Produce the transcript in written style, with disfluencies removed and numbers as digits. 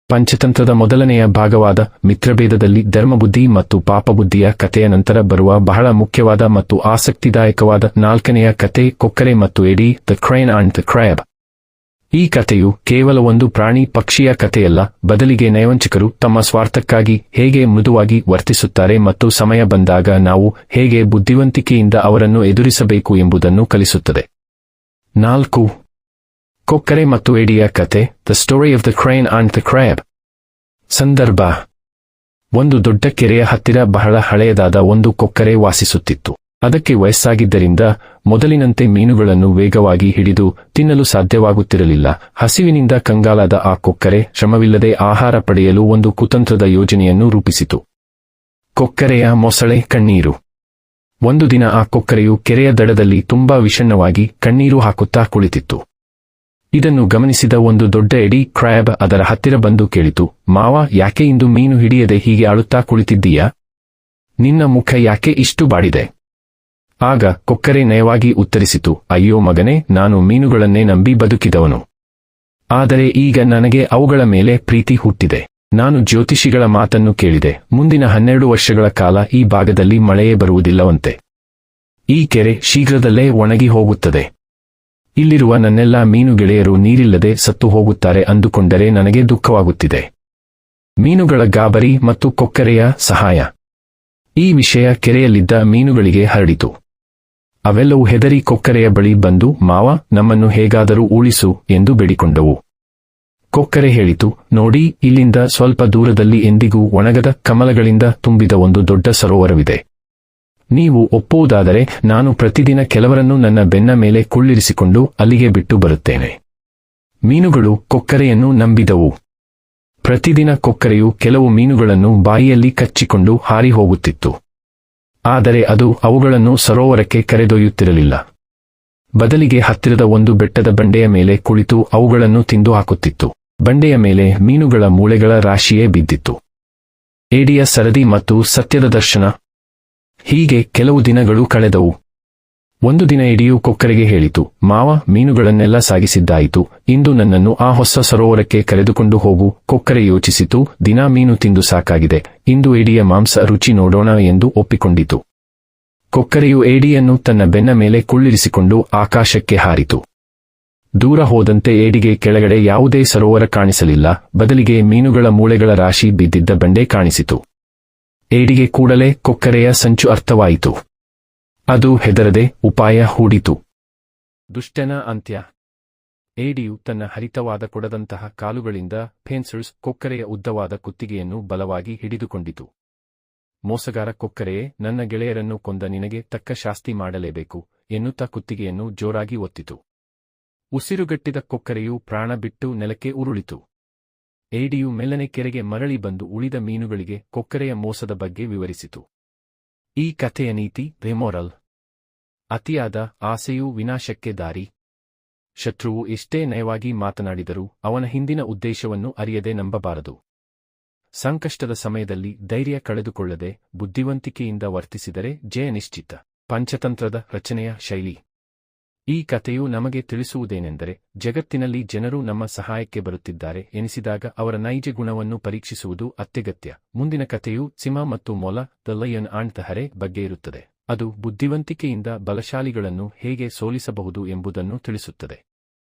ಪಂಚತಂತ್ರದ ಮೊದಲನೆಯ ಭಾಗವಾದ ಮಿತ್ರಭೇದದಲ್ಲಿ ಧರ್ಮಬುದ್ಧಿ ಮತ್ತು ಪಾಪಬುದ್ಧಿಯ ಕಥೆಯ ನಂತರ ಬರುವ ಬಹಳ ಮುಖ್ಯವಾದ ಮತ್ತು ಆಸಕ್ತಿದಾಯಕವಾದ ನಾಲ್ಕನೆಯ ಕತೆ ಕೊಕ್ಕರೆ ಮತ್ತು ಎಡಿ, the crane and the crab. ಈ ಕಥೆಯು ಕೇವಲ ಒಂದು ಪ್ರಾಣಿ ಪಕ್ಷಿಯ ಕಥೆಯಲ್ಲ, ಬದಲಿಗೆ ನಯವಂಚಕರು ತಮ್ಮ ಸ್ವಾರ್ಥಕ್ಕಾಗಿ ಹೇಗೆ ಮೃದುವಾಗಿ ವರ್ತಿಸುತ್ತಾರೆ ಮತ್ತು ಸಮಯ ಬಂದಾಗ ನಾವು ಹೇಗೆ ಬುದ್ಧಿವಂತಿಕೆಯಿಂದ ಅವರನ್ನು ಎದುರಿಸಬೇಕು ಎಂಬುದನ್ನು ಕಲಿಸುತ್ತದೆ. 4. ಕೊಕ್ಕರೆ ಮತ್ತು ಎಡಿಯ ಕತೆ, the story of the crane and the crab. ಸಂದರ್ಭ: ಒಂದು ದೊಡ್ಡ ಕೆರೆಯ ಹತ್ತಿರ ಬಹಳ ಹಳೆಯದಾದ ಒಂದು ಕೊಕ್ಕರೆ ವಾಸಿಸುತ್ತಿತ್ತು. ಅದಕ್ಕೆ ವಯಸ್ಸಾಗಿದ್ದರಿಂದ ಮೊದಲಿನಂತೆ ಮೀನುಗಳನ್ನು ವೇಗವಾಗಿ ಹಿಡಿದು ತಿನ್ನಲು ಸಾಧ್ಯವಾಗುತ್ತಿರಲಿಲ್ಲ. ಹಸಿವಿನಿಂದ ಕಂಗಾಲಾದ ಆ ಕೊಕ್ಕರೆ ಶ್ರಮವಿಲ್ಲದೆ ಆಹಾರ ಪಡೆಯಲು ಒಂದು ಕುತಂತ್ರದ ಯೋಜನೆಯನ್ನು ರೂಪಿಸಿತು. ಕೊಕ್ಕರೆಯ ಮೊಸಳೆ ಕಣ್ಣೀರು. ಒಂದು ದಿನ ಆ ಕೊಕ್ಕರೆಯು ಕೆರೆಯ ದಡದಲ್ಲಿ ತುಂಬಾ ವಿಷಣ್ಣವಾಗಿ ಕಣ್ಣೀರು ಹಾಕುತ್ತಾ ಕುಳಿತಿತ್ತು. ಇದನ್ನು ಗಮನಿಸಿದ ಒಂದು ದೊಡ್ಡ ಎಡಿ ಕ್ರ್ಯಾಬ್ ಅದರ ಹತ್ತಿರ ಬಂದು ಕೇಳಿತು, ಮಾವ, ಯಾಕೆ ಇಂದು ಮೀನು ಹಿಡಿಯದೆ ಹೀಗೆ ಅಳುತ್ತಾ ಕುಳಿತಿದ್ದೀಯಾ? ನಿನ್ನ ಮುಖ ಯಾಕೆ ಇಷ್ಟು ಬಾಡಿದೆ? ಆಗ ಕೊಕ್ಕರೆ ನಯವಾಗಿ ಉತ್ತರಿಸಿತು, ಅಯ್ಯೋ ಮಗನೇ, ನಾನು ಮೀನುಗಳನ್ನೇ ನಂಬಿ ಬದುಕಿದವನು. ಆದರೆ ಈಗ ನನಗೆ ಅವುಗಳ ಮೇಲೆ ಪ್ರೀತಿ ಹುಟ್ಟಿದೆ. ನಾನು ಜ್ಯೋತಿಷಿಗಳ ಮಾತನ್ನು ಕೇಳಿದೆ. ಮುಂದಿನ 12 ವರ್ಷಗಳ ಕಾಲ ಈ ಭಾಗದಲ್ಲಿ ಮಳೆಯೇ ಬರುವುದಿಲ್ಲವಂತೆ. ಈ ಕೆರೆ ಶೀಘ್ರದಲ್ಲೇ ಒಣಗಿ ಹೋಗುತ್ತದೆ. ಇಲ್ಲಿರುವ ನನ್ನೆಲ್ಲ ಮೀನು ಗೆಳೆಯರು ನೀರಿಲ್ಲದೆ ಸತ್ತು ಹೋಗುತ್ತಾರೆ ಅಂದುಕೊಂಡರೆ ನನಗೆ ದುಃಖವಾಗುತ್ತಿದೆ. ಮೀನುಗಳ ಗಾಬರಿ ಮತ್ತು ಕೊಕ್ಕರೆಯ ಸಹಾಯ. ಈ ವಿಷಯ ಕೆರೆಯಲ್ಲಿದ್ದ ಮೀನುಗಳಿಗೆ ಹರಡಿತು. ಅವೆಲ್ಲವೂ ಹೆದರಿ ಕೊಕ್ಕರೆಯ ಬಳಿ ಬಂದು, ಮಾವ, ನಮ್ಮನ್ನು ಹೇಗಾದರೂ ಉಳಿಸು ಎಂದು ಬೇಡಿಕೊಂಡವು. ಕೊಕ್ಕರೆ ಹೇಳಿತು, ನೋಡಿ, ಇಲ್ಲಿಂದ ಸ್ವಲ್ಪ ದೂರದಲ್ಲಿ ಎಂದಿಗೂ ಒಣಗದ ಕಮಲಗಳಿಂದ ತುಂಬಿದ ಒಂದು ದೊಡ್ಡ ಸರೋವರವಿದೆ. ನೀವು ಒಪ್ಪುವುದಾದರೆ ನಾನು ಪ್ರತಿದಿನ ಕೆಲವರನ್ನು ನನ್ನ ಬೆನ್ನ ಮೇಲೆ ಕುಳ್ಳಿರಿಸಿಕೊಂಡು ಅಲ್ಲಿಗೆ ಬಿಟ್ಟು ಬರುತ್ತೇನೆ. ಮೀನುಗಳು ಕೊಕ್ಕರೆಯನ್ನು ನಂಬಿದವು. ಪ್ರತಿದಿನ ಕೊಕ್ಕರೆಯು ಕೆಲವು ಮೀನುಗಳನ್ನು ಬಾಯಿಯಲ್ಲಿ ಕಚ್ಚಿಕೊಂಡು ಹಾರಿ ಹೋಗುತ್ತಿತ್ತು. ಆದರೆ ಅದು ಅವುಗಳನ್ನು ಸರೋವರಕ್ಕೆ ಕರೆದೊಯ್ಯುತ್ತಿರಲಿಲ್ಲ. ಬದಲಿಗೆ ಹತ್ತಿರದ ಒಂದು ಬೆಟ್ಟದ ಬಂಡೆಯ ಮೇಲೆ ಕುಳಿತು ಅವುಗಳನ್ನು ತಿಂದು ಹಾಕುತ್ತಿತ್ತು. ಬಂಡೆಯ ಮೇಲೆ ಮೀನುಗಳ ಮೂಳೆಗಳ ರಾಶಿಯೇ ಬಿದ್ದಿತ್ತು. ಏಡಿಯ ಸರದಿ ಮತ್ತು ಸತ್ಯದ ದರ್ಶನ. ಹೀಗೆ ಕೆಲವು ದಿನಗಳು ಕಳೆದವು. ಒಂದು ದಿನ ಎಡಿಯು ಕೊಕ್ಕರೆಗೆ ಹೇಳಿತು, ಮಾವ, ಮೀನುಗಳನ್ನೆಲ್ಲ ಸಾಗಿಸಿದ್ದಾಯಿತು, ಇಂದು ನನ್ನನ್ನು ಆ ಹೊಸ ಸರೋವರಕ್ಕೆ ಕರೆದುಕೊಂಡು ಹೋಗು. ಕೊಕ್ಕರೆ ಯೋಚಿಸಿತು, ದಿನಾ ಮೀನು ತಿಂದು ಸಾಕಾಗಿದೆ, ಇಂದು ಏಡಿಯ ಮಾಂಸ ರುಚಿ ನೋಡೋಣ ಎಂದು ಒಪ್ಪಿಕೊಂಡಿತು. ಕೊಕ್ಕರೆಯು ಏಡಿಯನ್ನು ತನ್ನ ಬೆನ್ನ ಮೇಲೆ ಕುಳ್ಳಿರಿಸಿಕೊಂಡು ಆಕಾಶಕ್ಕೆ ಹಾರಿತು. ದೂರ ಹೋದಂತೆ ಏಡಿಗೆ ಕೆಳಗಡೆ ಯಾವುದೇ ಸರೋವರ ಕಾಣಿಸಲಿಲ್ಲ, ಬದಲಿಗೆ ಮೀನುಗಳ ಮೂಳೆಗಳ ರಾಶಿ ಬಿದ್ದಿದ್ದ ಬಂಡೆ ಕಾಣಿಸಿತು. ಏಡಿಗೆ ಕೂಡಲೇ ಕೊಕ್ಕರೆಯ ಸಂಚು ಅರ್ಥವಾಯಿತು. ಅದು ಹೆದರದೆ ಉಪಾಯ ಹೂಡಿತು. ದುಷ್ಟನ ಅಂತ್ಯ. ಏಡಿಯು ತನ್ನ ಹರಿತವಾದ ಕೊಡದಂತಹ ಕಾಲುಗಳಿಂದ ಫೆನ್ಸರ್ಸ್ ಕೊಕ್ಕರೆಯ ಉದ್ದವಾದ ಕುತ್ತಿಗೆಯನ್ನು ಬಲವಾಗಿ ಹಿಡಿದುಕೊಂಡಿತು. ಮೋಸಗಾರ ಕೊಕ್ಕರೆಯೇ, ನನ್ನ ಗೆಳೆಯರನ್ನು ಕೊಂದ ನಿನಗೆ ತಕ್ಕ ಶಾಸ್ತಿ ಮಾಡಲೇಬೇಕು ಎನ್ನುತ್ತಾ ಕುತ್ತಿಗೆಯನ್ನು ಜೋರಾಗಿ ಒತ್ತಿತು. ಉಸಿರುಗಟ್ಟಿದ ಕೊಕ್ಕರೆಯು ಪ್ರಾಣ ಬಿಟ್ಟು ನೆಲಕ್ಕೆ ಉರುಳಿತು. ಏಡಿಯು ಮೆಲ್ಲನೆ ಕೆರೆಗೆ ಮರಳಿ ಬಂದು ಉಳಿದ ಮೀನುಗಳಿಗೆ ಕೊಕ್ಕರೆಯ ಮೋಸದ ಬಗ್ಗೆ ವಿವರಿಸಿತು. ಈ ಕಥೆಯ ನೀತಿ, ವೆಮೊರಲ್: ಅತಿಯಾದ ಆಸೆಯು ವಿನಾಶಕ್ಕೆ ದಾರಿ. ಶತ್ರುವು ಎಷ್ಟೇ ನಯವಾಗಿ ಮಾತನಾಡಿದರೂ ಅವನ ಹಿಂದಿನ ಉದ್ದೇಶವನ್ನು ಅರಿಯದೆ ನಂಬಬಾರದು. ಸಂಕಷ್ಟದ ಸಮಯದಲ್ಲಿ ಧೈರ್ಯ ಕಳೆದುಕೊಳ್ಳದೆ ಬುದ್ಧಿವಂತಿಕೆಯಿಂದ ವರ್ತಿಸಿದರೆ ಜಯ ನಿಶ್ಚಿತ. ಪಂಚತಂತ್ರದ ರಚನೆಯ ಶೈಲಿ. ಈ ಕಥೆಯು ನಮಗೆ ತಿಳಿಸುವುದೇನೆಂದರೆ, ಜಗತ್ತಿನಲ್ಲಿ ಜನರು ನಮ್ಮ ಸಹಾಯಕ್ಕೆ ಬರುತ್ತಿದ್ದಾರೆ ಎನಿಸಿದಾಗ ಅವರ ನೈಜ ಗುಣವನ್ನು ಪರೀಕ್ಷಿಸುವುದು ಅತ್ಯಗತ್ಯ. ಮುಂದಿನ ಕಥೆಯು ಸಿಂಹ ಮತ್ತು ಮೊಲ, ದ ಲಯನ್ ಅಂಡ್ ದ ಹರೆ ಬಗ್ಗೆ ಇರುತ್ತದೆ. ಅದು ಬುದ್ಧಿವಂತಿಕೆಯಿಂದ ಬಲಶಾಲಿಗಳನ್ನು ಹೇಗೆ ಸೋಲಿಸಬಹುದು ಎಂಬುದನ್ನು ತಿಳಿಸುತ್ತದೆ.